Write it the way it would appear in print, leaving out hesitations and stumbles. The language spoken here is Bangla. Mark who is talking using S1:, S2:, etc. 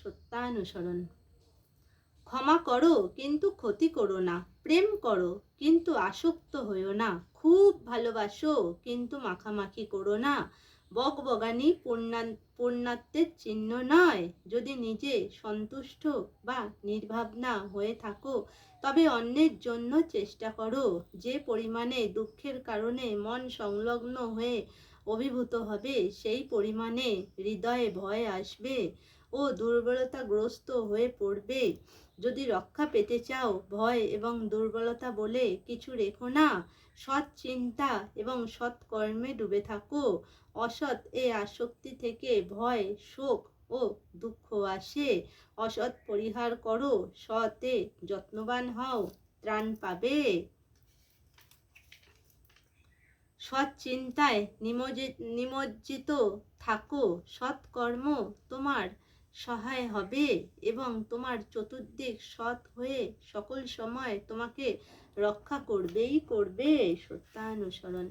S1: সত্যানুসরণ। ক্ষমা করো কিন্তু ক্ষতি করো না, প্রেম করো কিন্তু আসক্ত হইও না, খুব ভালোবাসো কিন্তু মাখামাখি করো না। বকবগানি পূর্ণাত্বের চিহ্ন নয়। যদি নিজে সন্তুষ্ট বা নির্ভাবনা হয়ে থাকো তবে অন্যের জন্য চেষ্টা করো। যে পরিমাণে দুঃখের কারণে মন সংলগ্ন হয়ে অভিভূত হবে সেই পরিমাণে হৃদয়ে ভয় আসবে ও দুর্বলতাগ্রস্ত হয়ে পড়বে। যদি রক্ষা পেতে চাও ভয় এবং দুর্বলতা বলে কিছু রেখো না। সৎ চিন্তা এবং সৎ কর্মে ডুবে থাকো। অসৎ এ আসক্তি থেকে ভয়, শোক ও দুঃখ আসে। অসৎ পরিহার করো, সৎে যত্নবান হও, ত্রাণ পাবে। সৎ চিন্তায় নিমজ্জিত থাকো। সৎকর্ম তোমার সহায় হবে এবং তোমার চতুর্দিক সৎ হয়ে সকল সময় তোমাকে রক্ষা করবেই করবে। সত্যানুসরণ।